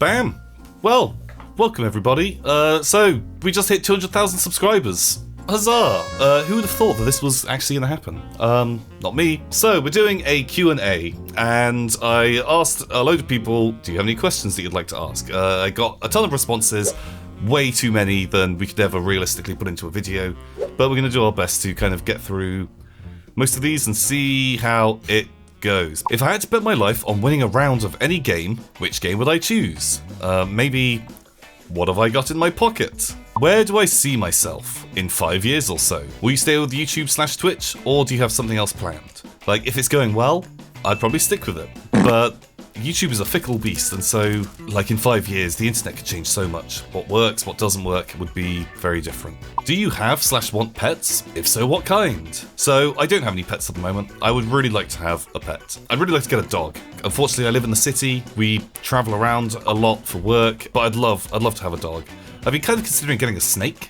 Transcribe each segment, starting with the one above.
Bam! Well, welcome everybody. So, we just hit 200,000 subscribers. Huzzah! Who would have thought that this was actually going to happen? Not me. So, we're doing a Q&A, and I asked a load of people, do you have any questions that you'd like to ask? I got a ton of responses, way too many than we could ever realistically put into a video, but we're going to do our best to kind of get through most of these and see how it goes. If I had to bet my life on winning a round of any game, which game would I choose? Maybe, what have I got in my pocket? Where do I see myself in 5 years or so? Will you stay with YouTube/Twitch, or do you have something else planned? Like, if it's going well, I'd probably stick with it. But YouTube is a fickle beast, and so, like, in 5 years, the internet could change so much. What works, what doesn't work would be very different. Do you have/want pets? If so, what kind? So, I don't have any pets at the moment. I would really like to have a pet. I'd really like to get a dog. Unfortunately, I live in the city. We travel around a lot for work, but I'd love to have a dog. I've been kind of considering getting a snake.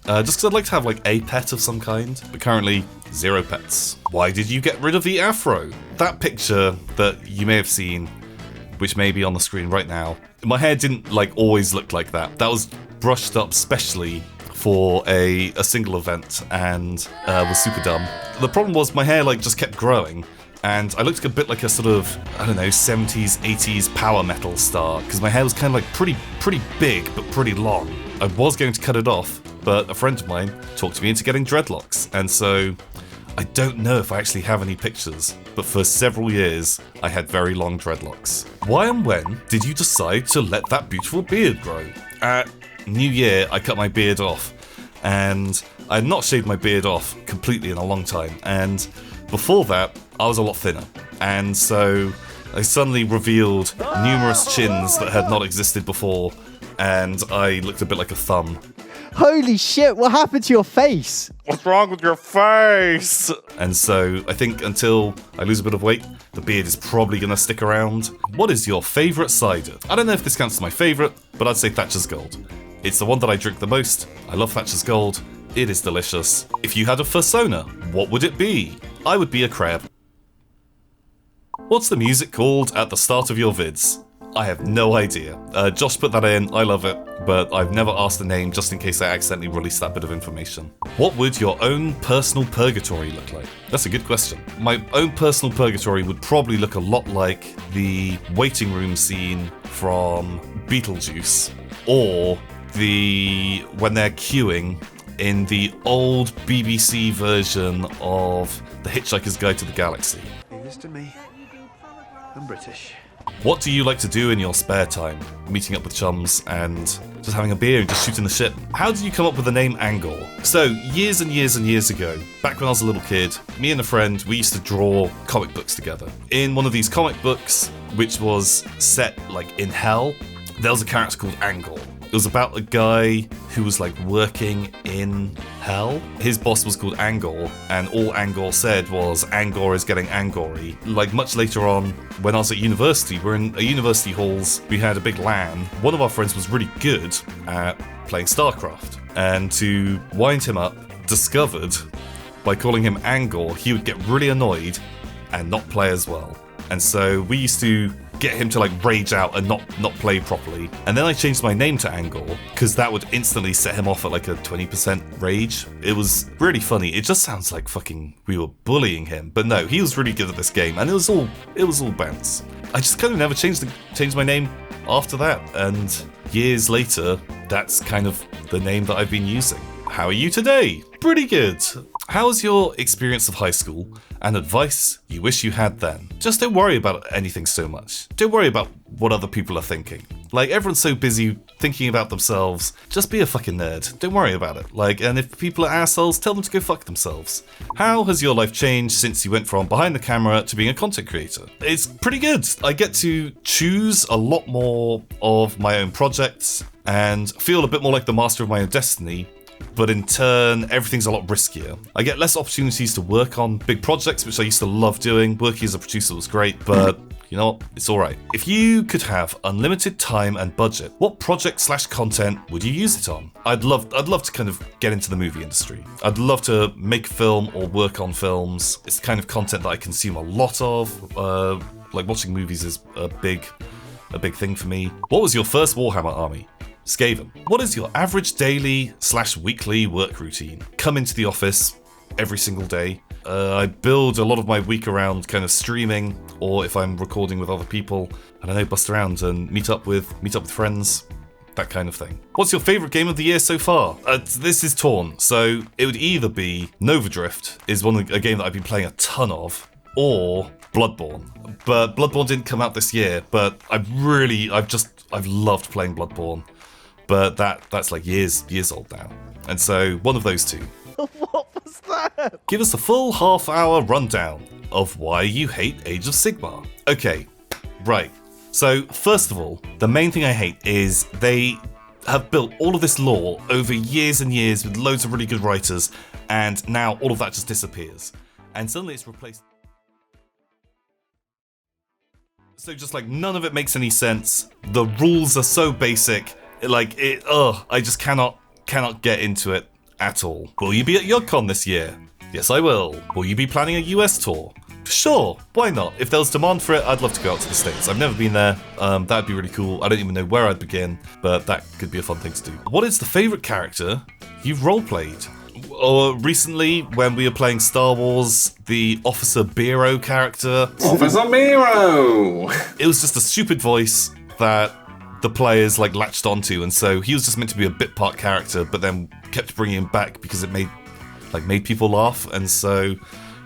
Just because I'd like to have, like, a pet of some kind, but currently, 0 pets. Why did you get rid of the afro? That picture that you may have seen, which may be on the screen right now, my hair didn't, like, always look like that. That was brushed up specially for a single event, and was super dumb. The problem was my hair, like, just kept growing, and I looked a bit like a sort of, I don't know, 70s, 80s power metal star, because my hair was kind of, like, pretty big, but pretty long. I was going to cut it off, but a friend of mine talked me into getting dreadlocks, and so I don't know if I actually have any pictures, but for several years, I had very long dreadlocks. Why and when did you decide to let that beautiful beard grow? At New Year, I cut my beard off, and I had not shaved my beard off completely in a long time, and before that, I was a lot thinner, and so I suddenly revealed numerous chins that had not existed before, and I looked a bit like a thumb. Holy shit, what happened to your face? What's wrong with your face? And so I think until I lose a bit of weight, the beard is probably going to stick around. What is your favourite cider? I don't know if this counts as my favourite, but I'd say Thatcher's Gold. It's the one that I drink the most. I love Thatcher's Gold. It is delicious. If you had a fursona, what would it be? I would be a crab. What's the music called at the start of your vids? I have no idea. Josh put that in, I love it, but I've never asked the name just in case I accidentally released that bit of information. What would your own personal purgatory look like? That's a good question. My own personal purgatory would probably look a lot like the waiting room scene from Beetlejuice, or when they're queuing in the old BBC version of The Hitchhiker's Guide to the Galaxy. Hey, listen to me. I'm British. What do you like to do in your spare time? Meeting up with chums and just having a beer and just shooting the shit. How did you come up with the name Angory? So, years and years and years ago, back when I was a little kid, me and a friend, we used to draw comic books together. In one of these comic books, which was set, like, in hell, there was a character called Angory. It was about a guy who was, like, working in hell. His boss was called Angory, and all Angory said was, Angory is getting Angory. Like, much later on, when I was at university, we're in a university halls, we had a big LAN. One of our friends was really good at playing StarCraft, and to wind him up, discovered, by calling him Angory, he would get really annoyed and not play as well. And so we used to get him to, like, rage out and not play properly. And then I changed my name to Angory, because that would instantly set him off at, like, a 20% rage. It was really funny. It just sounds like fucking we were bullying him. But no, he was really good at this game, and it was all bounce. I just kind of never changed my name after that, and years later, that's kind of the name that I've been using. How are you today? Pretty good. How's your experience of high school, and advice you wish you had then? Just don't worry about anything so much. Don't worry about what other people are thinking. Like, everyone's so busy thinking about themselves. Just be a fucking nerd. Don't worry about it. Like, and if people are assholes, tell them to go fuck themselves. How has your life changed since you went from behind the camera to being a content creator? It's pretty good. I get to choose a lot more of my own projects and feel a bit more like the master of my own destiny. But in turn, everything's a lot riskier. I get less opportunities to work on big projects, which I used to love doing. Working as a producer was great, but you know what? It's alright. If you could have unlimited time and budget, what project/content would you use it on? I'd love to kind of get into the movie industry. I'd love to make film or work on films. It's the kind of content that I consume a lot of. Like, watching movies is a big a big thing for me. What was your first Warhammer army? Skaven. What is your average daily/weekly work routine? Come into the office every single day. I build a lot of my week around kind of streaming, or if I'm recording with other people, I don't know, bust around and meet up with friends, that kind of thing. What's your favorite game of the year so far? This is torn, so it would either be Nova Drift, is a game that I've been playing a ton of, or Bloodborne. But Bloodborne didn't come out this year, but I've loved playing Bloodborne. But that's like years old now. And so one of those two. What was that? Give us a full half-hour rundown of why you hate Age of Sigmar. Okay, right. So, first of all, the main thing I hate is they have built all of this lore over years and years with loads of really good writers, and now all of that just disappears. And suddenly it's replaced... So just like none of it makes any sense. The rules are so basic. I just cannot get into it at all. Will you be at YogCon this year? Yes, I will. Will you be planning a US tour? Sure, why not? If there was demand for it, I'd love to go out to the States. I've never been there. That'd be really cool. I don't even know where I'd begin, but that could be a fun thing to do. What is the favorite character you've roleplayed? Or recently, when we were playing Star Wars, the Officer Biro character. Officer Biro! It was just a stupid voice that the players latched onto, and so he was just meant to be a bit part character, but then kept bringing him back because it made people laugh, and so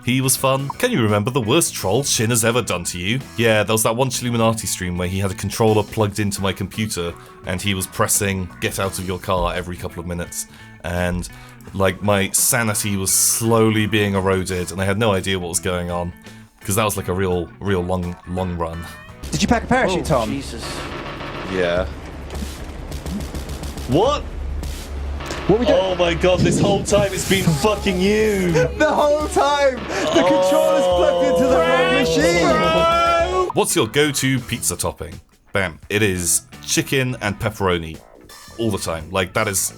he was fun. Can you remember the worst troll Shin has ever done to you? Yeah, there was that one Chilluminati stream where he had a controller plugged into my computer and he was pressing get out of your car every couple of minutes, and my sanity was slowly being eroded and I had no idea what was going on because that was a real long run. Did you pack a parachute, Tom? Jesus. Yeah. What? What we doing? Oh my god, this whole time it's been fucking you! The whole time! The controller's plugged into the wrong machine! What's your go-to pizza topping? Bam. It is chicken and pepperoni. All the time. That is,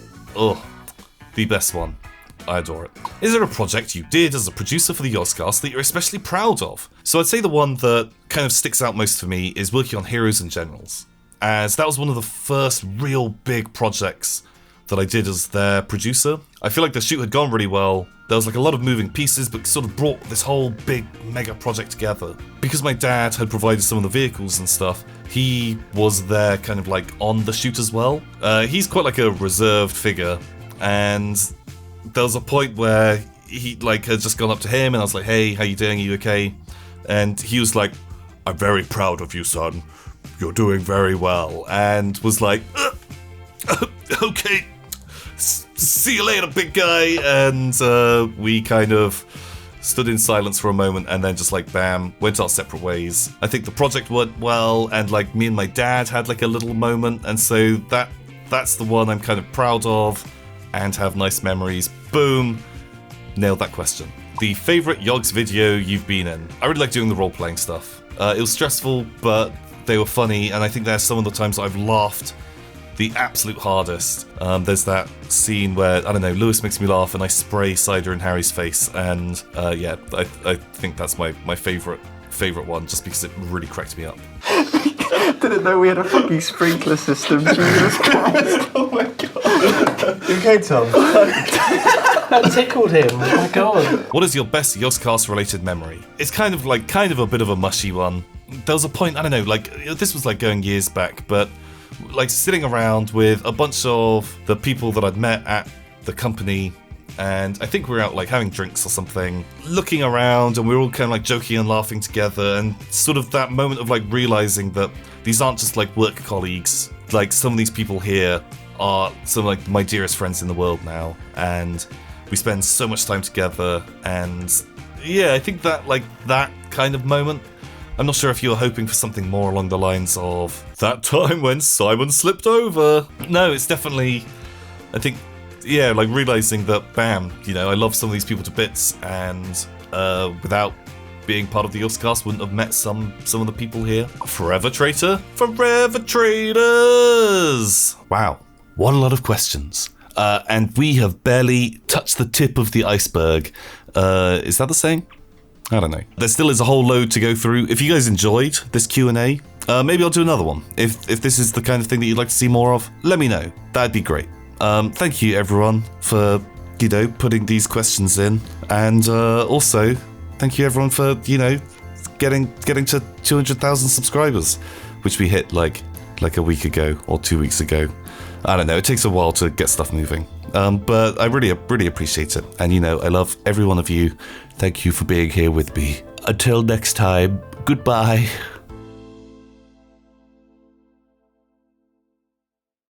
the best one. I adore it. Is there a project you did as a producer for the Yogscast that you're especially proud of? So I'd say the one that kind of sticks out most for me is working on Heroes and Generals, as that was one of the first real big projects that I did as their producer. I feel like the shoot had gone really well. There was a lot of moving pieces, but sort of brought this whole big mega project together. Because my dad had provided some of the vehicles and stuff, he was there kind of on the shoot as well. He's quite a reserved figure, and there was a point where he had just gone up to him and I was like, hey, how you doing? Are you okay? And he was like, I'm very proud of you, son. You're doing very well. And was like, okay, see you later, big guy. And we kind of stood in silence for a moment and then just bam, went our separate ways. I think the project went well, and me and my dad had a little moment, and so that's the one I'm kind of proud of and have nice memories. Boom, nailed that question. The favorite Yogs video you've been in? I really like doing the role-playing stuff. It was stressful, but they were funny, and I think there's some of the times I've laughed the absolute hardest. There's that scene where, I don't know, Lewis makes me laugh and I spray cider in Harry's face, and yeah, I think that's my favorite one, just because it really cracked me up. Didn't know we had a fucking sprinkler system. Jesus Christ! Oh my god! You okay, Tom? That tickled him. Oh my god! What is your best Yogscast related memory? It's kind of a bit of a mushy one. There was a point, I don't know, this was going years back, but sitting around with a bunch of the people that I'd met at the company, and I think we were out having drinks or something, looking around, and we were all kind of joking and laughing together, and sort of that moment of realizing that these aren't just work colleagues. Some of these people here are some of my dearest friends in the world now, and we spend so much time together. And yeah, I think that that kind of moment. I'm not sure if you were hoping for something more along the lines of that time when Simon slipped over. No, it's definitely, I think, yeah, realizing that, bam, I love some of these people to bits, and without being part of the Yogscast, wouldn't have met some of the people here. Forever Traitor? Forever Traitors! Wow, what a lot of questions. And we have barely touched the tip of the iceberg. Is that the saying? I don't know. There still is a whole load to go through. If you guys enjoyed this Q&A, Maybe I'll do another one. If this is the kind of thing that you'd like to see more of, let me know. That'd be great. Thank you, everyone, for, putting these questions in. And also, thank you, everyone, for, getting to 200,000 subscribers, which we hit like a week ago or 2 weeks ago. I don't know. It takes a while to get stuff moving. But I really appreciate it. And, I love every one of you. Thank you for being here with me. Until next time, goodbye.